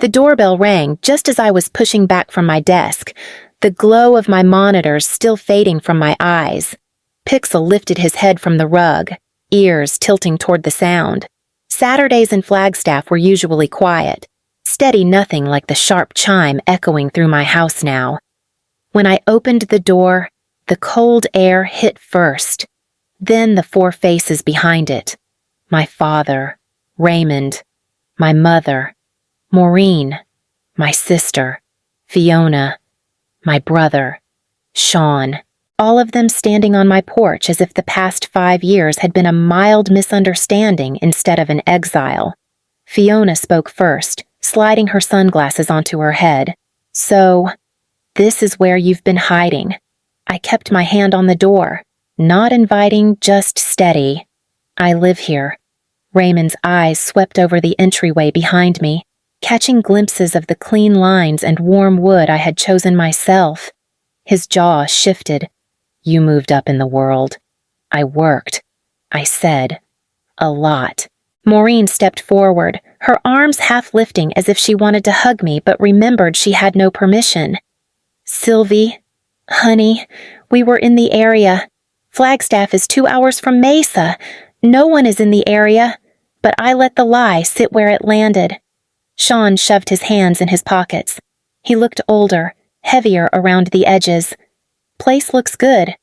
The doorbell rang just as I was pushing back from my desk, the glow of my monitors still fading from my eyes. Pixel lifted his head from the rug, ears tilting toward the sound. Saturdays in Flagstaff were usually quiet, steady nothing like the sharp chime echoing through my house now. When I opened the door, the cold air hit first, then the four faces behind it. My father, Raymond, my mother, Maureen, my sister, Fiona, my brother, Sean, all of them standing on my porch as if the past 5 years had been a mild misunderstanding instead of an exile. Fiona spoke first, sliding her sunglasses onto her head. "So, this is where you've been hiding." I kept my hand on the door, not inviting, just steady. "I live here." Raymond's eyes swept over the entryway behind me, catching glimpses of the clean lines and warm wood I had chosen myself. His jaw shifted. "You moved up in the world." "I worked," I said. "A lot." Maureen stepped forward, her arms half lifting as if she wanted to hug me but remembered she had no permission. "Sylvie, honey, we were in the area. Flagstaff is 2 hours from Mesa. No one is in the area, but I let the lie sit where it landed." Sean shoved his hands in his pockets. He looked older, heavier around the edges. "Place looks good."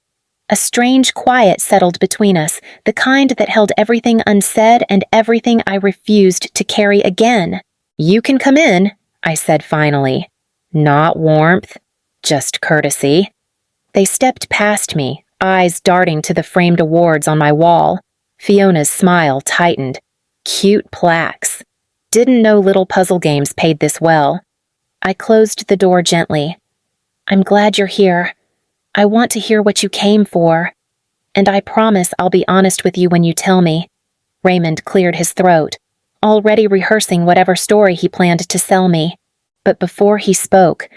A strange quiet settled between us, the kind that held everything unsaid and everything I refused to carry again. "You can come in," I said finally. Not warmth, just courtesy. They stepped past me, eyes darting to the framed awards on my wall. Fiona's smile tightened. Cute plaques. Didn't know little puzzle games paid this well. I closed the door gently. "I'm glad you're here. I want to hear what you came for. And I promise I'll be honest with you when you tell me." Raymond cleared his throat, already rehearsing whatever story he planned to sell me. But before he spoke,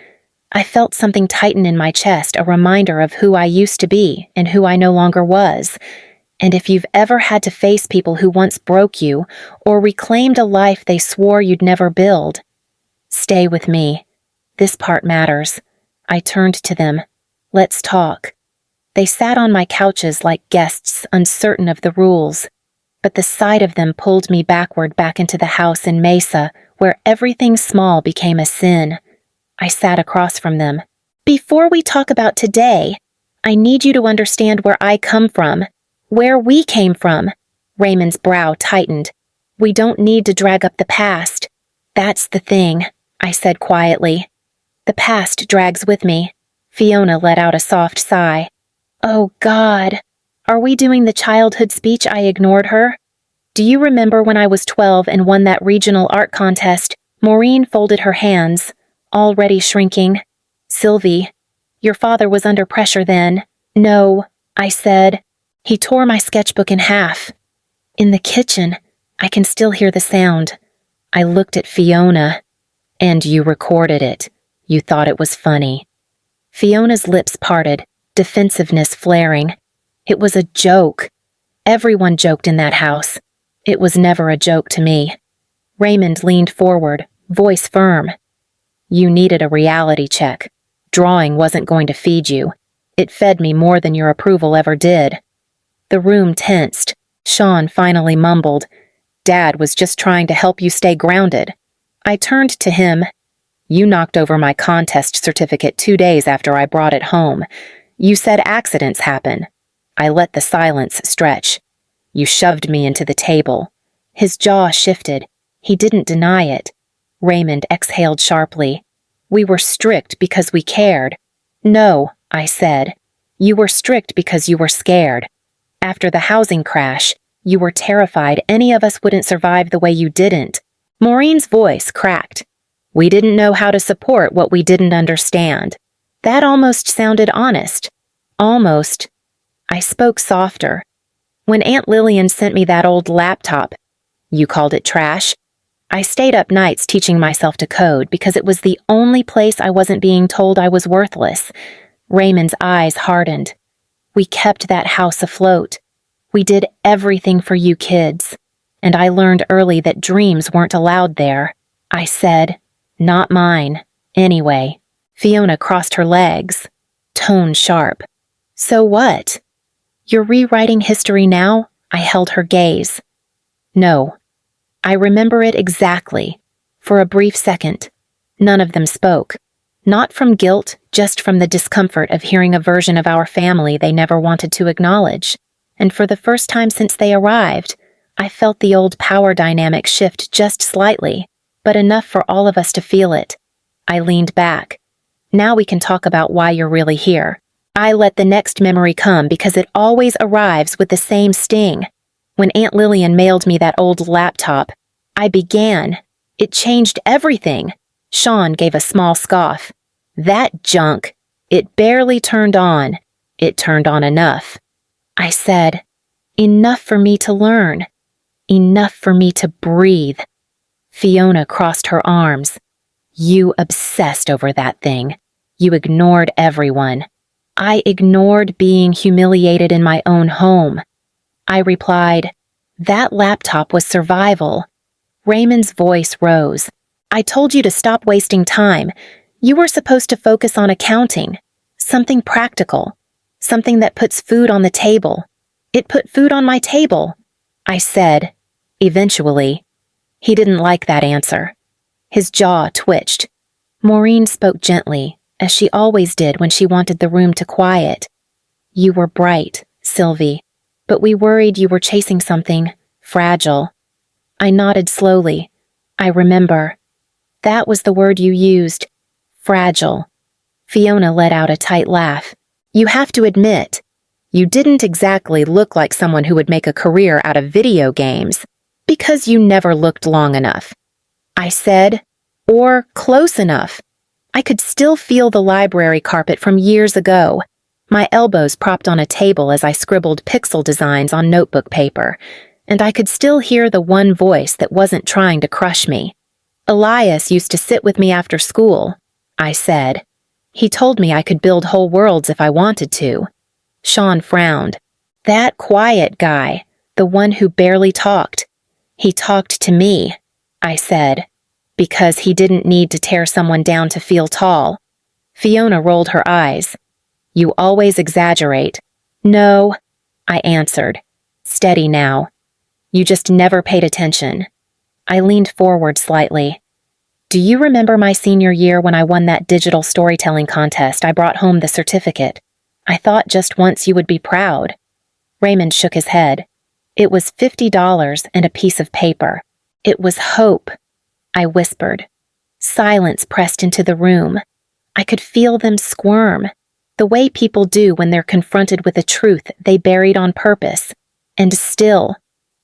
I felt something tighten in my chest, a reminder of who I used to be and who I no longer was. And if you've ever had to face people who once broke you or reclaimed a life they swore you'd never build, stay with me. This part matters. I turned to them. "Let's talk." They sat on my couches like guests, uncertain of the rules. But the sight of them pulled me backward back into the house in Mesa, where everything small became a sin. I sat across from them. "Before we talk about today, I need you to understand where I come from. Where we came from." Raymond's brow tightened. "We don't need to drag up the past." "That's the thing," I said quietly. "The past drags with me." Fiona let out a soft sigh. "Oh, God. Are we doing the childhood speech I ignored her? Do you remember when I was 12 and won that regional art contest?" Maureen folded her hands, already shrinking. "Sylvie, your father was under pressure then." "No," I said. "He tore my sketchbook in half." "In the kitchen, I can still hear the sound." I looked at Fiona. "And you recorded it. You thought it was funny." Fiona's lips parted, defensiveness flaring. "It was a joke. Everyone joked in that house. It was never a joke to me." Raymond leaned forward, voice firm. "You needed a reality check. Drawing wasn't going to feed you. It fed me more than your approval ever did." The room tensed. Sean finally mumbled, "Dad was just trying to help you stay grounded." I turned to him. "You knocked over my contest certificate 2 days after I brought it home. You said accidents happen." I let the silence stretch. "You shoved me into the table." His jaw shifted. He didn't deny it. Raymond exhaled sharply. "We were strict because we cared." "No," I said. "You were strict because you were scared. After the housing crash, you were terrified any of us wouldn't survive the way you didn't." Maureen's voice cracked. "We didn't know how to support what we didn't understand." That almost sounded honest. Almost. I spoke softer. "When Aunt Lillian sent me that old laptop, you called it trash. I stayed up nights teaching myself to code because it was the only place I wasn't being told I was worthless." Raymond's eyes hardened. "We kept that house afloat. We did everything for you kids. And I learned early that dreams weren't allowed there." I said, Not mine. Anyway. Fiona crossed her legs, tone sharp. So what? You're rewriting history now? I held her gaze. No. I remember it exactly. For a brief second. None of them spoke. Not from guilt, just from the discomfort of hearing a version of our family they never wanted to acknowledge. And for the first time since they arrived, I felt the old power dynamic shift just slightly, but enough for all of us to feel it. I leaned back. Now we can talk about why you're really here. I let the next memory come because it always arrives with the same sting. When Aunt Lillian mailed me that old laptop, I began. It changed everything. Sean gave a small scoff. That junk. It barely turned on. It turned on enough. I said, enough for me to learn. Enough for me to breathe. Fiona crossed her arms. You obsessed over that thing. You ignored everyone. I ignored being humiliated in my own home. I replied, that laptop was survival. Raymond's voice rose. I told you to stop wasting time. You were supposed to focus on accounting. Something practical. Something that puts food on the table. It put food on my table. I said, eventually. He didn't like that answer. His jaw twitched. Maureen spoke gently, as she always did when she wanted the room to quiet. You were bright, Sylvie, but we worried you were chasing something fragile. I nodded slowly. I remember. That was the word you used. Fragile. Fiona let out a tight laugh. You have to admit, you didn't exactly look like someone who would make a career out of video games, because you never looked long enough. I said, or close enough. I could still feel the library carpet from years ago, my elbows propped on a table as I scribbled pixel designs on notebook paper, and I could still hear the one voice that wasn't trying to crush me. Elias used to sit with me after school, I said. He told me I could build whole worlds if I wanted to. Sean frowned. That quiet guy, the one who barely talked. He talked to me, I said, because he didn't need to tear someone down to feel tall. Fiona rolled her eyes. You always exaggerate. No, I answered. Steady now. You just never paid attention. I leaned forward slightly. Do you remember my senior year when I won that digital storytelling contest? I brought home the certificate. I thought just once you would be proud. Raymond shook his head. It was $50 and a piece of paper. It was hope, I whispered. Silence pressed into the room. I could feel them squirm, the way people do when they're confronted with a truth they buried on purpose. And still,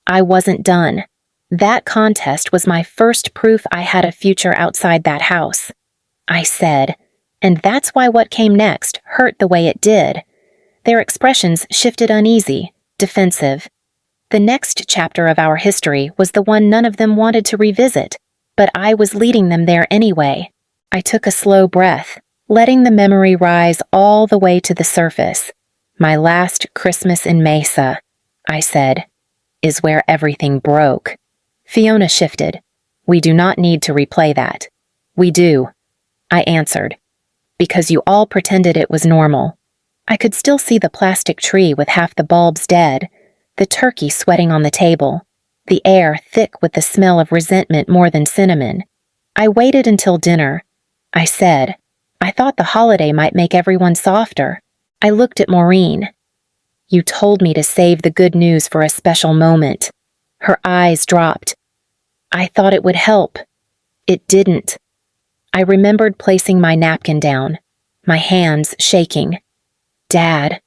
I wasn't done. That contest was my first proof I had a future outside that house. I said, and that's why what came next hurt the way it did. Their expressions shifted uneasy, defensive. The next chapter of our history was the one none of them wanted to revisit, but I was leading them there anyway. I took a slow breath, letting the memory rise all the way to the surface. My last Christmas in Mesa, I said, is where everything broke. Fiona shifted. We do not need to replay that. We do, I answered, because you all pretended it was normal. I could still see the plastic tree with half the bulbs dead, the turkey sweating on the table, the air thick with the smell of resentment more than cinnamon. I waited until dinner. I said, I thought the holiday might make everyone softer. I looked at Maureen. You told me to save the good news for a special moment. Her eyes dropped. I thought it would help. It didn't. I remembered placing my napkin down, my hands shaking. Dad,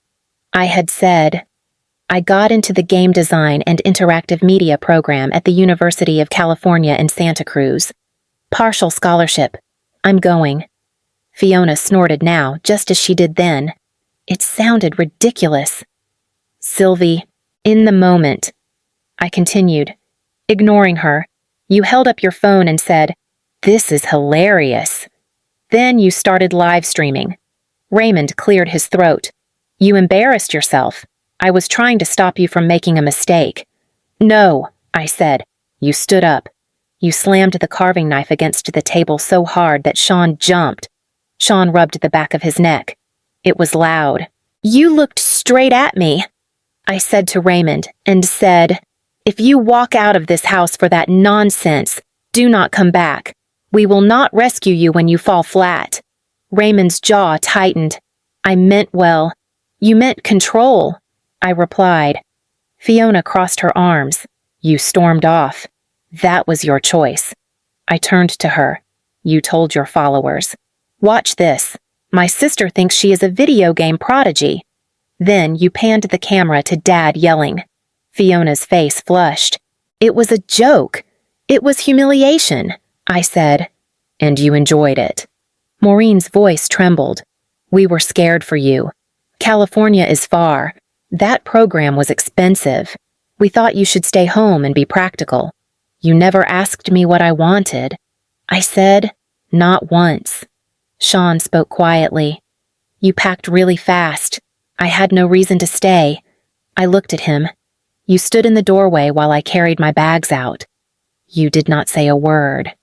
I had said, I got into the game design and interactive media program at the University of California in Santa Cruz. Partial scholarship. I'm going. Fiona snorted now, just as she did then. It sounded ridiculous. Sylvie, in the moment. I continued, ignoring her. You held up your phone and said, this is hilarious. Then you started live streaming. Raymond cleared his throat. You embarrassed yourself. I was trying to stop you from making a mistake. No, I said. You stood up. You slammed the carving knife against the table so hard that Sean jumped. Sean rubbed the back of his neck. It was loud. You looked straight at me, I said to Raymond, and said, if you walk out of this house for that nonsense, do not come back. We will not rescue you when you fall flat. Raymond's jaw tightened. I meant well. You meant control, I replied. Fiona crossed her arms. You stormed off. That was your choice. I turned to her. You told your followers. Watch this. My sister thinks she is a video game prodigy. Then you panned the camera to Dad yelling. Fiona's face flushed. It was a joke. It was humiliation, I said. And you enjoyed it. Maureen's voice trembled. We were scared for you. California is far. That program was expensive. We thought you should stay home and be practical. You never asked me what I wanted. I said, not once. Sean spoke quietly. You packed really fast. I had no reason to stay. I looked at him. You stood in the doorway while I carried my bags out. You did not say a word.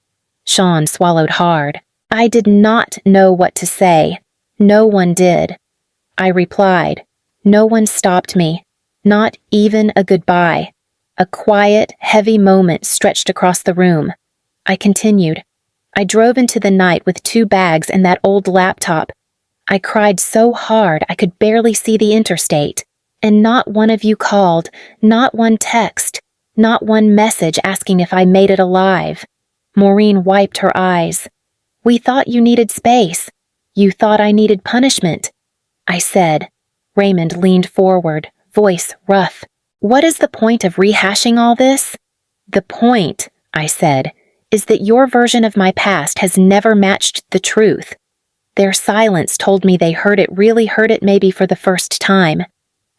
Sean swallowed hard. I did not know what to say. No one did. I replied. No one stopped me. Not even a goodbye. A quiet, heavy moment stretched across the room. I continued. I drove into the night with 2 bags and that old laptop. I cried so hard I could barely see the interstate. And not one of you called, not one text, not one message asking if I made it alive. Maureen wiped her eyes. We thought you needed space. You thought I needed punishment. I said. Raymond leaned forward, voice rough. What is the point of rehashing all this? The point, I said, is that your version of my past has never matched the truth. Their silence told me they really heard it maybe for the first time.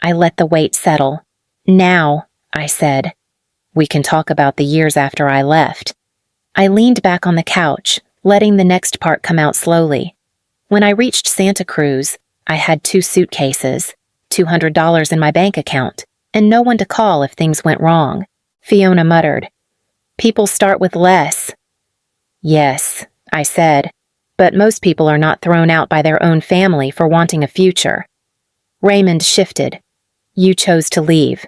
I let the weight settle. Now, I said, we can talk about the years after I left. I leaned back on the couch, letting the next part come out slowly. When I reached Santa Cruz, I had 2 suitcases, $200 in my bank account, and no one to call if things went wrong. Fiona muttered, people start with less. Yes, I said, but most people are not thrown out by their own family for wanting a future. Raymond shifted. You chose to leave.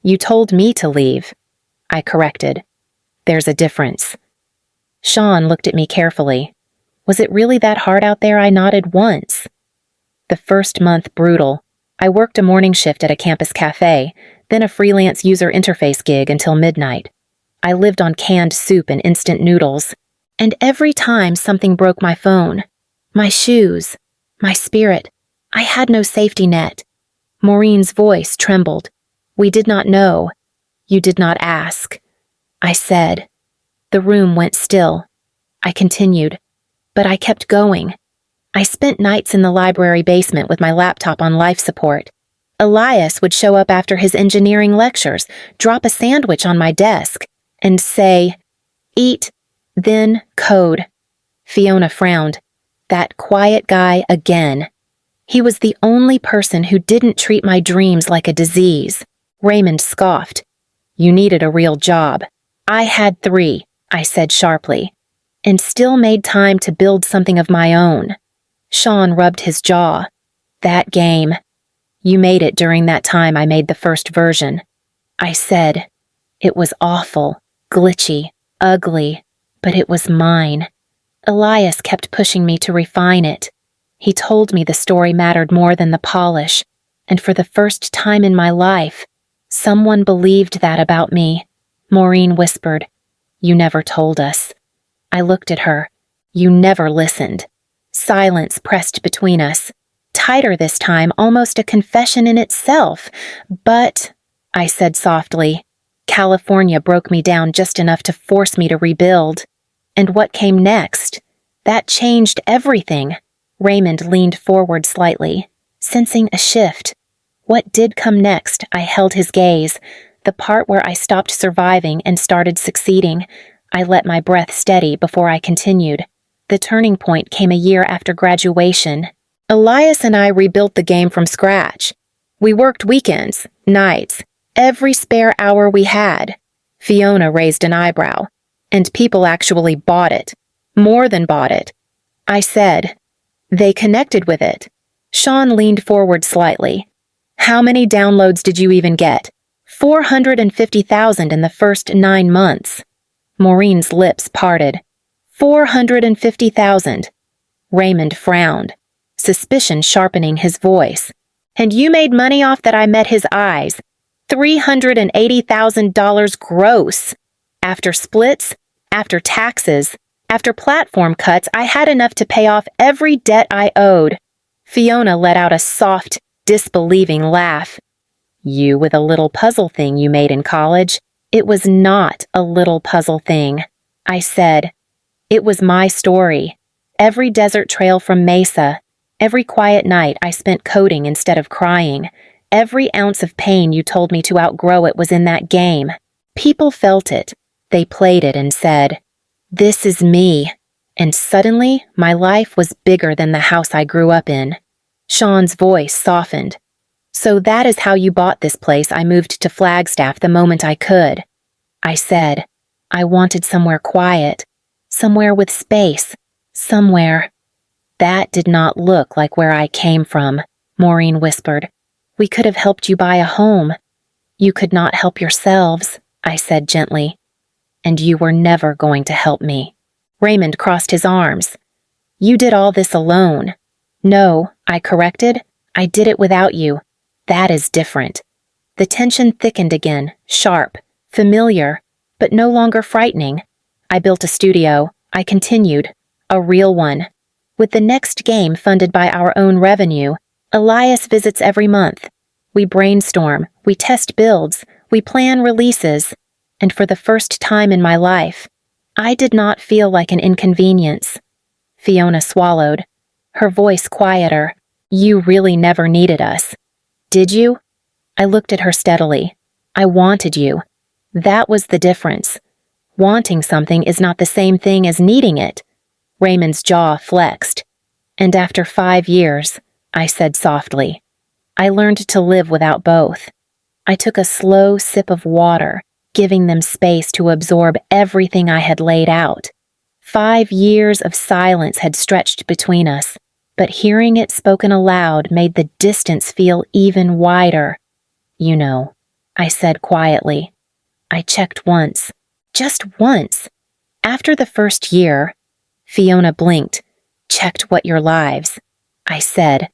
You told me to leave. I corrected. There's a difference. Sean looked at me carefully. Was it really that hard out there? I nodded once. The first month brutal. I worked a morning shift at a campus cafe, then a freelance user interface gig until midnight. I lived on canned soup and instant noodles. And every time something broke my phone, my shoes, my spirit, I had no safety net. Maureen's voice trembled. We did not know. You did not ask. I said. The room went still. I continued. But I kept going. I spent nights in the library basement with my laptop on life support. Elias would show up after his engineering lectures, drop a sandwich on my desk, and say, eat, then code. Fiona frowned. That quiet guy again. He was the only person who didn't treat my dreams like a disease. Raymond scoffed. You needed a real job. I had 3, I said sharply, and still made time to build something of my own. Sean rubbed his jaw. That game. You made it during that time I made the first version. I said. It was awful, glitchy, ugly, but it was mine. Elias kept pushing me to refine it. He told me the story mattered more than the polish, and for the first time in my life, someone believed that about me. Maureen whispered, You never told us. I looked at her. You never listened. Silence pressed between us. Tighter this time, almost a confession in itself. But, I said softly, California broke me down just enough to force me to rebuild. And what came next? That changed everything. Raymond leaned forward slightly, sensing a shift. What did come next? I held his gaze, the part where I stopped surviving and started succeeding. I let my breath steady before I continued. The turning point came a year after graduation. Elias and I rebuilt the game from scratch. We worked weekends, nights, every spare hour we had. Fiona raised an eyebrow. And people actually bought it. More than bought it. I said. They connected with it. Sean leaned forward slightly. How many downloads did you even get? 450,000 in the first 9 months. Maureen's lips parted. 450,000. Raymond frowned, suspicion sharpening his voice. And you made money off that? I met his eyes. $380,000 gross. After splits, after taxes, after platform cuts, I had enough to pay off every debt I owed. Fiona let out a soft, disbelieving laugh. You with a little puzzle thing you made in college. It was not a little puzzle thing, I said. It was my story. Every desert trail from Mesa, every quiet night I spent coding instead of crying, every ounce of pain you told me to outgrow it was in that game. People felt it. They played it and said, "This is me." And suddenly, my life was bigger than the house I grew up in. Sean's voice softened. So that is how you bought this place. I moved to Flagstaff the moment I could. I said, I wanted somewhere quiet, somewhere with space, somewhere. That did not look like where I came from, Maureen whispered. We could have helped you buy a home. You could not help yourselves, I said gently. And you were never going to help me. Raymond crossed his arms. You did all this alone. No, I corrected. I did it without you. That is different. The tension thickened again, sharp, familiar, but no longer frightening. I built a studio. I continued. A real one. With the next game funded by our own revenue, Elias visits every month. We brainstorm, we test builds, we plan releases, and for the first time in my life, I did not feel like an inconvenience. Fiona swallowed, her voice quieter. You really never needed us. Did you? I looked at her steadily. I wanted you. That was the difference. Wanting something is not the same thing as needing it. Raymond's jaw flexed. And after 5 years, I said softly, I learned to live without both. I took a slow sip of water, giving them space to absorb everything I had laid out. 5 years of silence had stretched between us, but hearing it spoken aloud made the distance feel even wider. You know, I said quietly. I checked once. Just once. After the first year, Fiona blinked. Checked what your lives. I said.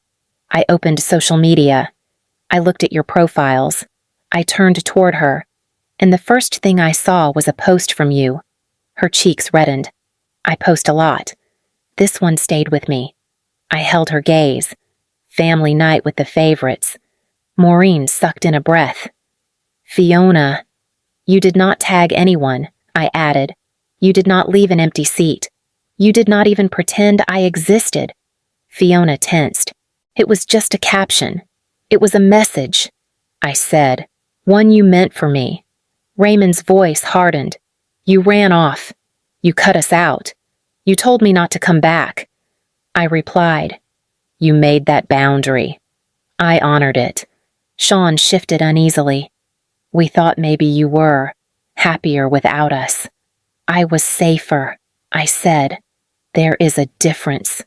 I opened social media. I looked at your profiles. I turned toward her, and the first thing I saw was a post from you. Her cheeks reddened. I post a lot. This one stayed with me. I held her gaze. Family night with the favorites. Maureen sucked in a breath. Fiona. You did not tag anyone, I added. You did not leave an empty seat. You did not even pretend I existed. Fiona tensed. It was just a caption. It was a message. I said, one you meant for me. Raymond's voice hardened. You ran off. You cut us out. You told me not to come back. I replied, you made that boundary. I honored it. Sean shifted uneasily. We thought maybe you were happier without us. I was safer, I said. There is a difference.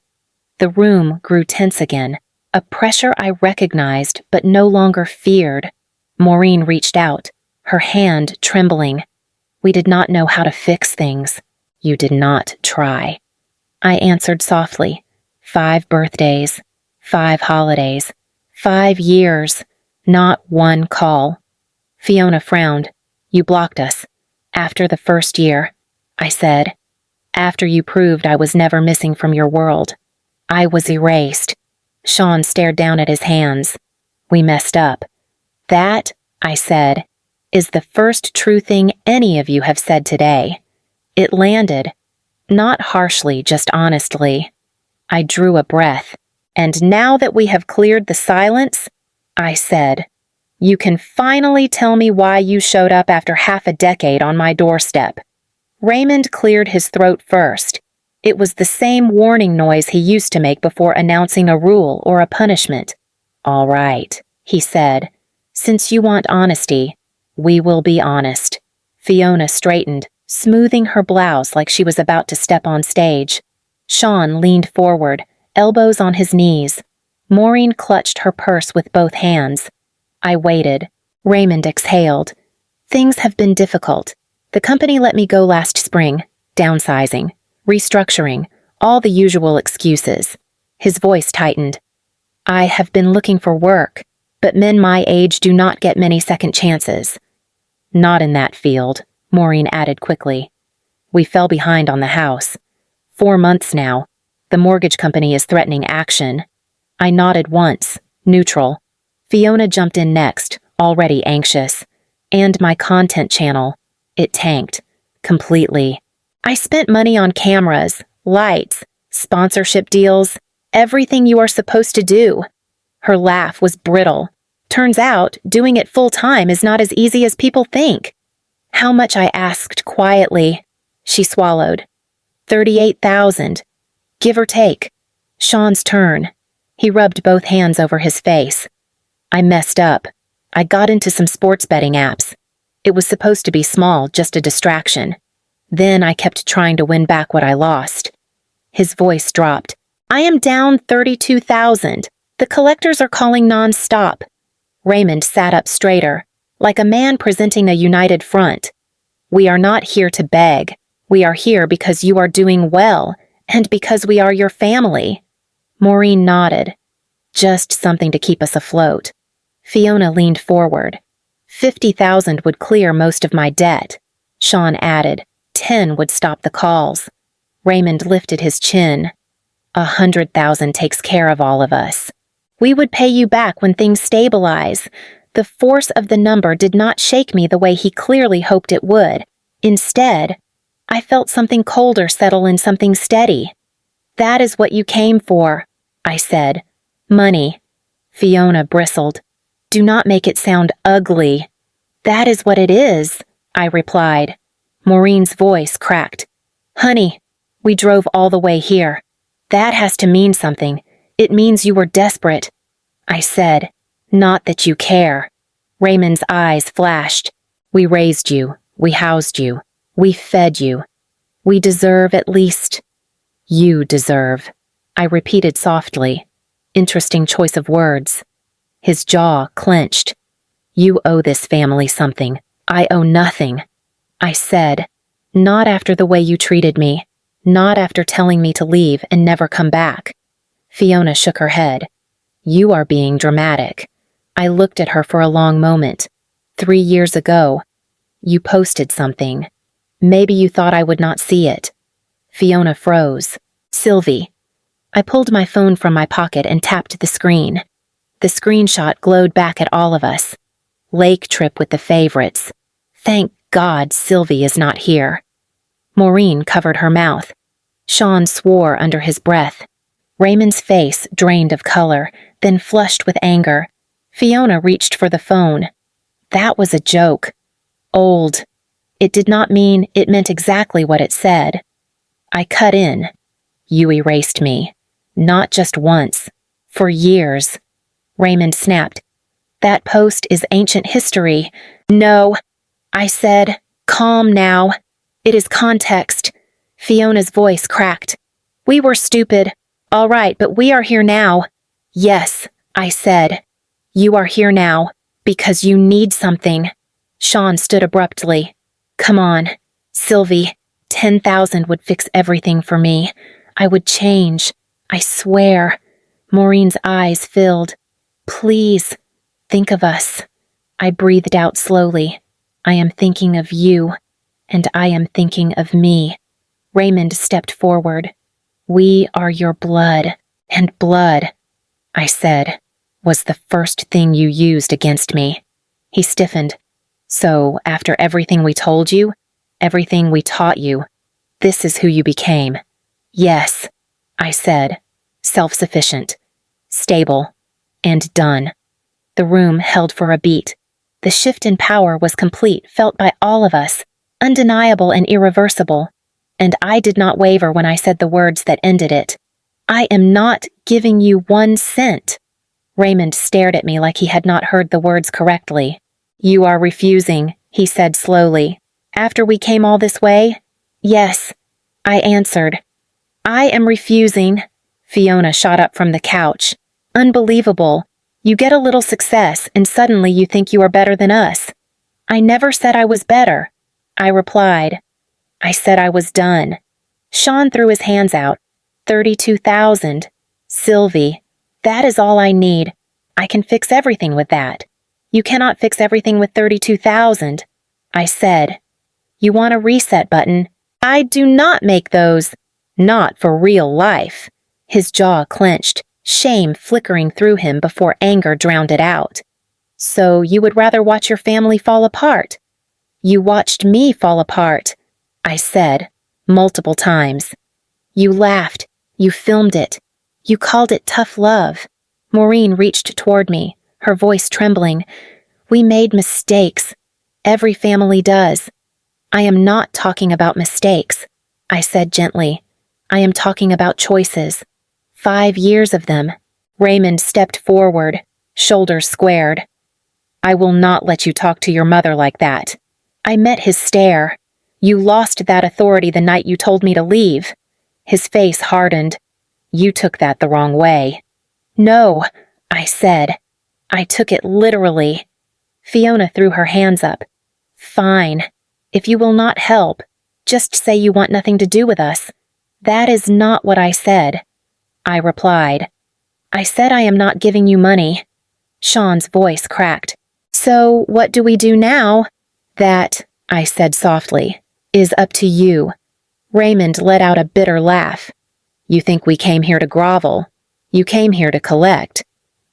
The room grew tense again, a pressure I recognized but no longer feared. Maureen reached out, her hand trembling. We did not know how to fix things. You did not try. I answered softly. 5 birthdays, 5 holidays, 5 years, not one call. Fiona frowned. You blocked us. After the first year, I said. After you proved I was never missing from your world. I was erased. Sean stared down at his hands. We messed up. That, I said, is the first true thing any of you have said today. It landed. Not harshly, just honestly. I drew a breath. And now that we have cleared the silence, I said, you can finally tell me why you showed up after half a decade on my doorstep. Raymond cleared his throat first. It was the same warning noise he used to make before announcing a rule or a punishment. All right, he said. Since you want honesty, we will be honest. Fiona straightened. smoothing her blouse like she was about to step on stage. Sean leaned forward, elbows on his knees. Maureen clutched her purse with both hands. I waited. Raymond exhaled. Things have been difficult. The company let me go last spring. Downsizing, restructuring, all the usual excuses. His voice tightened. I have been looking for work, but men my age do not get many second chances. Not in that field, Maureen added quickly. We fell behind on the house. 4 months now. The mortgage company is threatening action. I nodded once, neutral. Fiona jumped in next, already anxious. And my content channel. It tanked. Completely. I spent money on cameras, lights, sponsorship deals, everything you are supposed to do. Her laugh was brittle. Turns out, doing it full-time is not as easy as people think. How much I asked quietly. She swallowed. 38,000. Give or take. Sean's turn. He rubbed both hands over his face. I messed up. I got into some sports betting apps. It was supposed to be small, just a distraction. Then I kept trying to win back what I lost. His voice dropped. I am down 32,000. The collectors are calling non-stop. Raymond sat up straighter, like a man presenting a united front. We are not here to beg. We are here because you are doing well, and because we are your family. Maureen nodded. Just something to keep us afloat. Fiona leaned forward. 50,000 would clear most of my debt. Sean added. 10 would stop the calls. Raymond lifted his chin. 100,000 takes care of all of us. We would pay you back when things stabilize. The force of the number did not shake me the way he clearly hoped it would. Instead, I felt something colder settle in something steady. That is what you came for, I said. Money. Fiona bristled. Do not make it sound ugly. That is what it is, I replied. Maureen's voice cracked. Honey, we drove all the way here. That has to mean something. It means you were desperate. I said, not that you care. Raymond's eyes flashed. We raised you. We housed you. We fed you. We deserve at least. You deserve. I repeated softly. Interesting choice of words. His jaw clenched. You owe this family something. I owe nothing. I said, not after the way you treated me. Not after telling me to leave and never come back. Fiona shook her head. You are being dramatic. I looked at her for a long moment. 3 years ago, you posted something. Maybe you thought I would not see it. Fiona froze. Sylvie. I pulled my phone from my pocket and tapped the screen. The screenshot glowed back at all of us. Lake trip with the favorites. Thank God Sylvie is not here. Maureen covered her mouth. Sean swore under his breath. Raymond's face drained of color, then flushed with anger. Fiona reached for the phone. That was a joke. Old. It did not mean it meant exactly what it said. I cut in. You erased me. Not just once. For years. Raymond snapped. That post is ancient history. No, I said. Calm now. It is context. Fiona's voice cracked. We were stupid. All right, but we are here now. Yes, I said. You are here now, because you need something. Sean stood abruptly. Come on, Sylvie. 10,000 would fix everything for me. I would change. I swear. Maureen's eyes filled. Please, think of us. I breathed out slowly. I am thinking of you, and I am thinking of me. Raymond stepped forward. We are your blood, and blood, I said, was the first thing you used against me. He stiffened. So, after everything we told you, everything we taught you, this is who you became. Yes, I said, self-sufficient, stable, and done. The room held for a beat. The shift in power was complete, felt by all of us, undeniable and irreversible. And I did not waver when I said the words that ended it. I am not giving you 1 cent. Raymond stared at me like he had not heard the words correctly. You are refusing, he said slowly. After we came all this way? Yes, I answered. I am refusing. Fiona shot up from the couch. Unbelievable. You get a little success and suddenly you think you are better than us. I never said I was better, I replied. I said I was done. Sean threw his hands out. 32,000. Sylvie, that is all I need. I can fix everything with that. You cannot fix everything with 32,000, I said. You want a reset button? I do not make those. Not for real life. His jaw clenched, shame flickering through him before anger drowned it out. So you would rather watch your family fall apart? You watched me fall apart, I said, multiple times. You laughed. You filmed it. You called it tough love. Maureen reached toward me, her voice trembling. We made mistakes. Every family does. I am not talking about mistakes, I said gently. I am talking about choices. 5 years of them. Raymond stepped forward, shoulders squared. I will not let you talk to your mother like that. I met his stare. You lost that authority the night you told me to leave. His face hardened. You took that the wrong way. No, I said. I took it literally. Fiona threw her hands up. Fine. If you will not help, just say you want nothing to do with us. That is not what I said, I replied. I said I am not giving you money. Sean's voice cracked. So what do we do now? That, I said softly, is up to you. Raymond let out a bitter laugh. You think we came here to grovel? You came here to collect.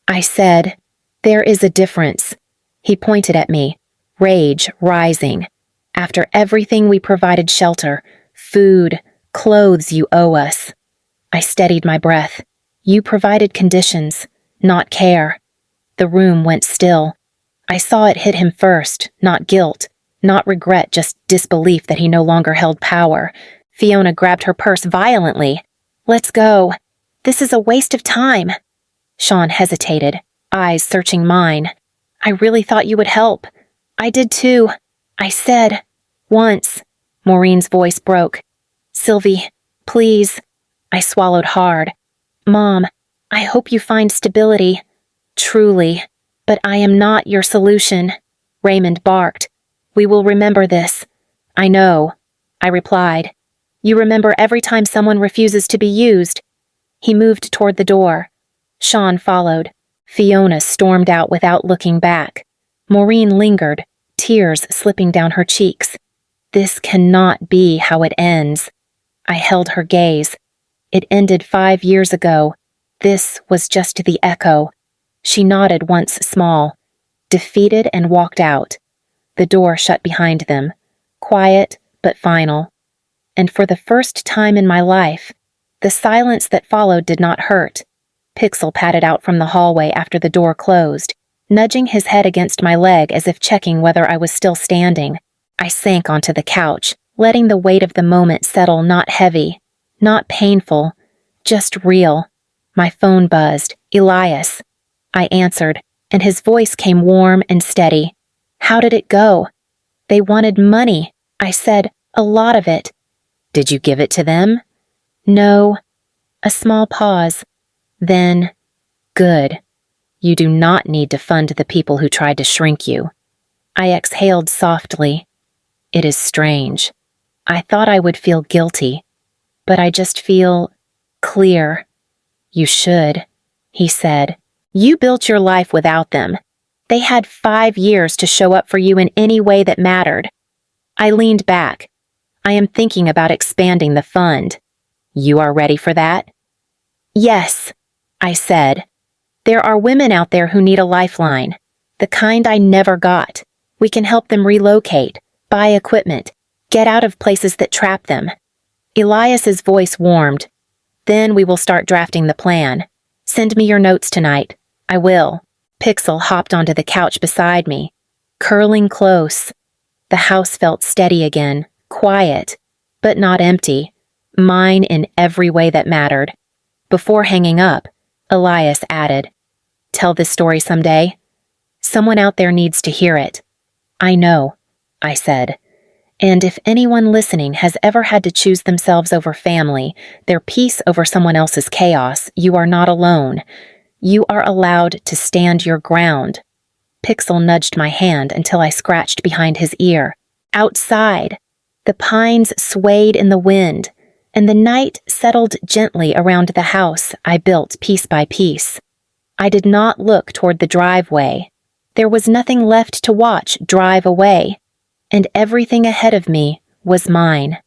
I said, there is a difference. He pointed at me, rage rising. After everything we provided shelter, food, clothes you owe us. I steadied my breath. You provided conditions, not care. The room went still. I saw it hit him first, not guilt, not regret, just disbelief that he no longer held power. Fiona grabbed her purse violently. Let's go. This is a waste of time. Sean hesitated, eyes searching mine. I really thought you would help. I did too. I said, once. Maureen's voice broke. Sylvie, please. I swallowed hard. Mom, I hope you find stability. Truly. But I am not your solution. Raymond barked. We will remember this. I know, I replied. You remember every time someone refuses to be used. He moved toward the door. Sean followed. Fiona stormed out without looking back. Maureen lingered, tears slipping down her cheeks. This cannot be how it ends. I held her gaze. It ended 5 years ago. This was just the echo. She nodded once small, defeated, and walked out. The door shut behind them, quiet but final. And for the first time in my life, the silence that followed did not hurt. Pixel padded out from the hallway after the door closed, nudging his head against my leg as if checking whether I was still standing. I sank onto the couch, letting the weight of the moment settle, not heavy, not painful, just real. My phone buzzed. Elias. I answered, and his voice came warm and steady. How did it go? They wanted money, I said, a lot of it. Did you give it to them? No. A small pause. Then, good. You do not need to fund the people who tried to shrink you. I exhaled softly. It is strange. I thought I would feel guilty, but I just feel clear. You should, he said. You built your life without them. They had 5 years to show up for you in any way that mattered. I leaned back. I am thinking about expanding the fund. You are ready for that? Yes, I said. There are women out there who need a lifeline, the kind I never got. We can help them relocate, buy equipment, get out of places that trap them. Elias's voice warmed. Then we will start drafting the plan. Send me your notes tonight. I will. Pixel hopped onto the couch beside me, curling close. The house felt steady again, quiet, but not empty. Mine in every way that mattered. Before hanging up, Elias added, Tell this story someday. Someone out there needs to hear it. I know, I said. And if anyone listening has ever had to choose themselves over family, their peace over someone else's chaos, you are not alone. You are allowed to stand your ground. Pixel nudged my hand until I scratched behind his ear. Outside, the pines swayed in the wind, and the night settled gently around the house I built piece by piece. I did not look toward the driveway. There was nothing left to watch drive away, and everything ahead of me was mine.